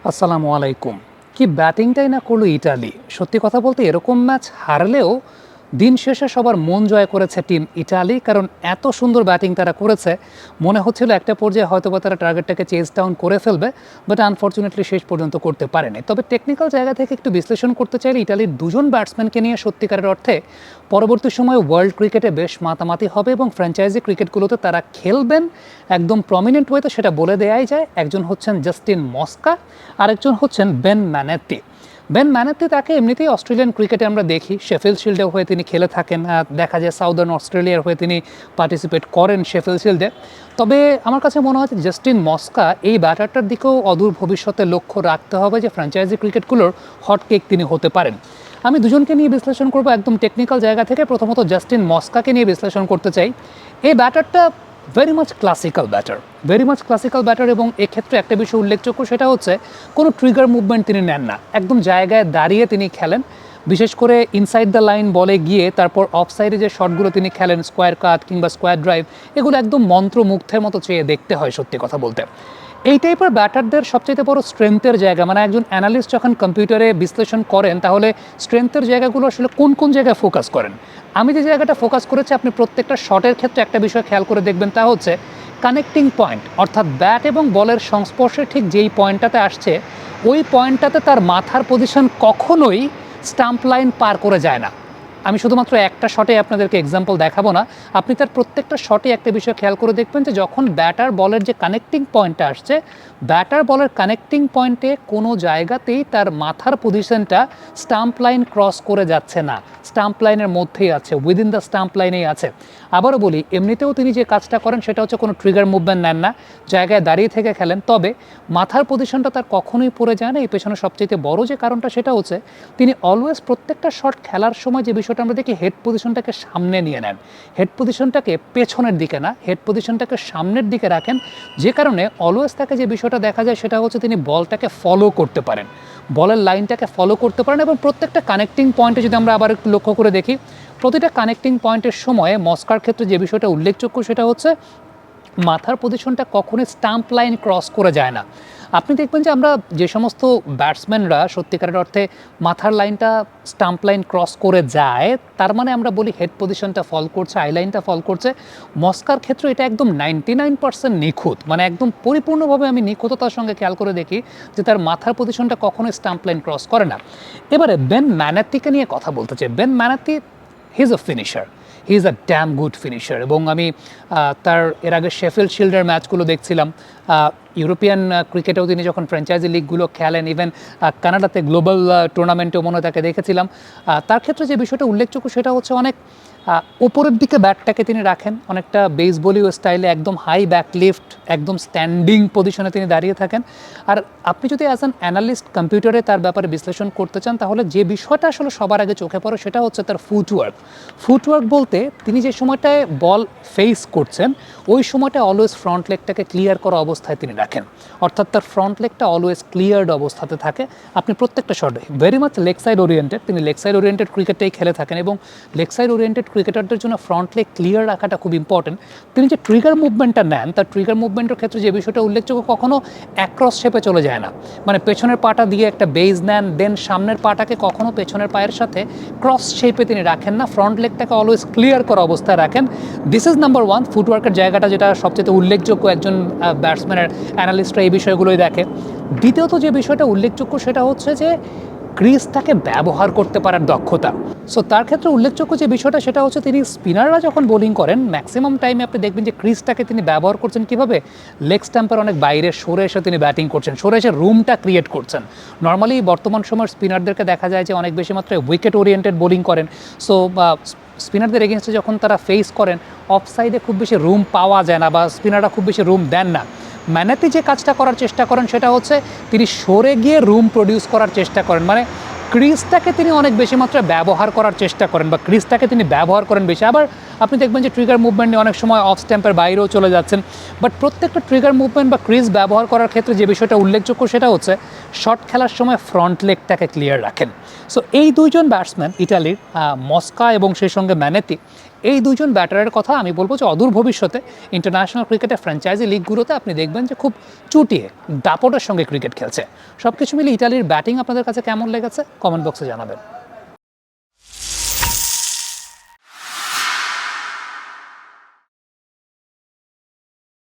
আসসালামু আলাইকুম। কি ব্যাটিংটাই না করলো ইতালি। সত্যি কথা বলতে এরকম ম্যাচ হারলেও দিন শেষে সবার মন জয় করেছে টিম ইতালি। কারণ এত সুন্দর ব্যাটিং তারা করেছে, মনে হচ্ছিল একটা পর্যায়ে হয়তোবা তারা টার্গেটটাকে চেজ ডাউন করে ফেলবে, বাট আনফর্চুনেটলি শেষ পর্যন্ত করতে পারেনি। তবে টেকনিক্যাল জায়গা থেকে একটু বিশ্লেষণ করতে চাইলে ইতালির দুজন ব্যাটসম্যানকে নিয়ে সত্যিকারের অর্থে পরবর্তী সময়ে ওয়ার্ল্ড ক্রিকেটে বেশ মাতামাতি হবে এবং ফ্র্যাঞ্চাইজি ক্রিকেটগুলোতে তারা খেলবেন একদম প্রমিনেন্ট ওয়েতে, সেটা বলে দেয়াই যায়। একজন হচ্ছেন জাস্টিন মস্কা, আরেকজন হচ্ছেন বেন ম্যানেত্তি। বেন ম্যানেত্তি তাকে এমনিতেই অস্ট্রেলিয়ান ক্রিকেটে আমরা দেখি, শেফিল্ড শিল্ডের হয়ে তিনি খেলে থাকেন, দেখা যায় সাউদার্ন অস্ট্রেলিয়ার হয়ে তিনি পার্টিসিপেট করেন শেফিল্ড শিল্ডে। তবে আমার কাছে মনে হয় জাস্টিন মস্কা এই ব্যাটারটার দিকেও অদূর ভবিষ্যতে লক্ষ্য রাখতে হবে যে ফ্র্যাঞ্চাইজি ক্রিকেটগুলোর হটকেক তিনি হতে পারেন। আমি দুজনকে নিয়ে বিশ্লেষণ করব একদম টেকনিক্যাল জায়গা থেকে। প্রথমত জাস্টিন মস্কাকে নিয়ে বিশ্লেষণ করতে চাই। এই ব্যাটারটা ভেরি মাচ ক্লাসিক্যাল ব্যাটার এবং এক্ষেত্রে একটা বিষয় উল্লেখযোগ্য, সেটা হচ্ছে কোনো ট্রিগার মুভমেন্ট তিনি নেন না, একদম জায়গায় দাঁড়িয়ে তিনি খেলেন। বিশেষ করে ইনসাইড দ্য লাইন বলে গিয়ে তারপর অফ সাইডে যে শটগুলো তিনি খেলেন, স্কোয়ার কাট কিংবা স্কোয়ার ড্রাইভ, এগুলো একদম মন্ত্রমুগ্ধের মতো চেয়ে দেখতে হয় সত্যি কথা বলতে। এই টাইপের ব্যাটারদের সবচেয়ে বড় স্ট্রেংথের জায়গা, মানে একজন অ্যানালিস্ট যখন কম্পিউটারে বিশ্লেষণ করেন তাহলে স্ট্রেংথের জায়গাগুলো আসলে কোন কোন জায়গায় ফোকাস করেন। আমি যে জায়গাটা ফোকাস করেছি, আপনি প্রত্যেকটা শটের ক্ষেত্রে একটা বিষয় খেয়াল করে দেখবেন, তা হচ্ছে কানেক্টিং পয়েন্ট, অর্থাৎ ব্যাট এবং বলের সংস্পর্শে ঠিক যেই পয়েন্টটাতে আসছে ওই পয়েন্টটাতে তার মাথার পজিশন কখনোই স্টাম্প লাইন পার করে যায় না। আমি শুধুমাত্র একটা শটে আপনাদেরকে এক্সাম্পল দেখাবো না, আপনি তার প্রত্যেকটা শটে একটা বিষয় খেয়াল করে দেখবেন যে যখন ব্যাটার বলের যে কানেক্টিং পয়েন্টটা আসছে, ব্যাটার বলের কানেক্টিং পয়েন্টে কোনো জায়গাতেই তার মাথার পজিশনটা স্টাম্প লাইন ক্রস করে যাচ্ছে না, স্টাম্প লাইনের মধ্যেই আছে, উইদিন দ্য স্টাম্প লাইনেই আছে। আবারও বলি, এমনিতেও তিনি যে কাজটা করেন সেটা হচ্ছে কোনো ট্রিগার মুভমেন্ট নেন না, জায়গায় দাঁড়িয়ে থেকে খেলেন। তবে মাথার পজিশনটা তার কখনোই পড়ে যায় না। এই পেছনে সবচেয়ে বড় যে কারণটা সেটা হচ্ছে তিনি অলওয়েজ প্রত্যেকটা শট খেলার সময় যে বিষয়টা আমরা দেখি, হেড পজিশনটাকে সামনে নিয়ে নেন, হেড পজিশনটাকে পেছনের দিকে না, হেড পজিশনটাকে সামনের দিকে রাখেন। যে কারণে অলওয়েজ তাকে যে বিষয়টা দেখা যায় সেটা হচ্ছে তিনি বলটাকে ফলো করতে পারেন, বলের লাইনটাকে ফলো করতে পারেন। এবং প্রত্যেকটা কানেক্টিং পয়েন্টে যদি আমরা আবার একটু লক্ষ্য করে দেখি, প্রতিটা কানেক্টিং পয়েন্টের সময় মস্কার ক্ষেত্রে যে বিষয়টা উল্লেখযোগ্য সেটা হচ্ছে মাথার পজিশনটা কখনোই স্টাম্প লাইন ক্রস করে যায় না। আপনি দেখবেন যে আমরা যে সমস্ত ব্যাটসম্যানরা সত্যিকারের অর্থে মাথার লাইনটা স্টাম্প লাইন ক্রস করে যায়, তার মানে আমরা বলি হেড পজিশনটা ফল করছে, আই লাইনটা ফল করছে। মস্কার ক্ষেত্রে এটা একদম 99% নিখুঁত, মানে একদম পরিপূর্ণভাবে আমি নিখুঁততার সঙ্গে খেয়াল করে দেখি যে তার মাথার পজিশনটা কখনোই স্টাম্প লাইন ক্রস করে না। এবারে বেন ম্যানেত্তিকে নিয়ে কথা বলতে চাই। Ben Manetti, he is a finisher, he is a damn good finisher. এবং আমি তার এর আগে শেফিল্ড শিল্ডের ম্যাচগুলো দেখছিলাম, ইউরোপিয়ান ক্রিকেটেও তিনি যখন ফ্র্যাঞ্চাইজি লিগগুলো খেলেন, ইভেন কানাডাতে গ্লোবাল টুর্নামেন্টেও মনে তাকে দেখেছিলাম। তার ক্ষেত্রে যে বিষয়টা উল্লেখযোগ্য সেটা হচ্ছে অনেক ওপরের দিকে ব্যাটটাকে তিনি রাখেন, অনেকটা বেসবলীয় স্টাইলে, একদম হাই ব্যাক লিফট, একদম স্ট্যান্ডিং পজিশনে তিনি দাঁড়িয়ে থাকেন। আর আপনি যদি অ্যাজ অ্যান অ্যানালিস্ট কম্পিউটারে তার ব্যাপারে বিশ্লেষণ করতে চান, তাহলে যে বিষয়টা আসলে সবার আগে চোখে পড়ে সেটা হচ্ছে তার ফুটওয়ার্ক বলতে তিনি যে সময়টায় বল ফেস করছেন ওই সময়টা অলওয়েজ ফ্রন্ট লেগটাকে ক্লিয়ার করা অবস্থায় তিনি রাখেন, অর্থাৎ তার ফ্রন্ট লেগটা অলওয়েজ ক্লিয়ার্ড অবস্থাতে থাকে। আপনি প্রত্যেকটা শটে very much leg side oriented, তিনি লেগ সাইড ওরিয়েন্টেড ক্রিকেটটাই খেলে থাকেন এবং লেগ সাইড ওরিয়েন্টেড ক্রিকেটারদের জন্য ফ্রন্ট লেগ ক্লিয়ার রাখাটা খুব ইম্পর্টেন্ট। তিনি যে ট্রিগার মুভমেন্টটা নেন, তার ট্রিগার মুভমেন্টের ক্ষেত্রে যে বিষয়টা উল্লেখযোগ্য, কখনো অ্যাক্রস শেপে চলে যায় না, মানে পেছনের পাটা দিয়ে একটা বেজ নেন, দেন সামনের পাটাকে কখনো পেছনের পায়ের সাথে ক্রস শেপে তিনি রাখেন না, ফ্রন্ট লেগটাকে অলওয়েজ ক্লিয়ার করা অবস্থায় রাখেন। দিস ইজ নাম্বার ওয়ান, ফুটওয়ার্কের জায়গাটা যেটা সবচেয়ে উল্লেখযোগ্য, একজন ব্যাটসম্যানের অ্যানালিস্টরা এই বিষয়গুলোই দেখে। দ্বিতীয়ত যে বিষয়টা উল্লেখযোগ্য সেটা হচ্ছে যে ক্রিজটাকে ব্যবহার করতে পারার দক্ষতা। সো তার ক্ষেত্রে উল্লেখযোগ্য যে বিষয়টা সেটা হচ্ছে তিনি স্পিনাররা যখন বোলিং করেন ম্যাক্সিমাম টাইমে আপনি দেখবেন যে ক্রিজটাকে তিনি ব্যবহার করছেন কীভাবে, লেগ স্ট্যাম্পের অনেক বাইরে সরে এসে তিনি ব্যাটিং করছেন, সরে এসে রুমটা ক্রিয়েট করছেন। নর্মালি বর্তমান সময়ের স্পিনারদেরকে দেখা যায় যে অনেক বেশি মাত্রায় উইকেট ওরিয়েন্টেড বোলিং করেন। সো স্পিনারদের এগেনস্টে যখন তারা ফেস করেন, অফ সাইডে খুব বেশি রুম পাওয়া যায় না বা স্পিনাররা খুব বেশি রুম দেন না। ম্যানেত্তি যে কাজটা করার চেষ্টা করেন সেটা হচ্ছে তিনি সরে গিয়ে রুম প্রডিউস করার চেষ্টা করেন, মানে ক্রিজটাকে তিনি অনেক বেশি মাত্রায় ব্যবহার করার চেষ্টা করেন বা ক্রিজটাকে তিনি ব্যবহার করেন বেশি। আবার আপনি দেখবেন যে ট্রিগার মুভমেন্ট নিয়ে অনেক সময় অফ স্ট্যাম্পের বাইরেও চলে যাচ্ছেন, বাট প্রত্যেকটা ট্রিগার মুভমেন্ট বা ক্রিজ ব্যবহার করার ক্ষেত্রে যে বিষয়টা উল্লেখযোগ্য সেটা হচ্ছে শট খেলার সময় ফ্রন্ট লেগটাকে ক্লিয়ার রাখেন। সো এই দুইজন ব্যাটসম্যান ইটালির, মস্কা এবং সেই সঙ্গে ম্যানেত্তি, এই দুজন ব্যাটারের কথা আমি বলবো যে অদূর ভবিষ্যতে ইন্টারন্যাশনাল ক্রিকেটের ফ্র্যাঞ্চাইজি লিগগুলোতে আপনি দেখবেন যে খুব চুটিয়ে দাপটের সঙ্গে ক্রিকেট খেলছে। সব কিছু মিলে ইতালির ব্যাটিং আপনাদের কাছে কেমন লেগেছে কমেন্ট বক্সে জানাবেন।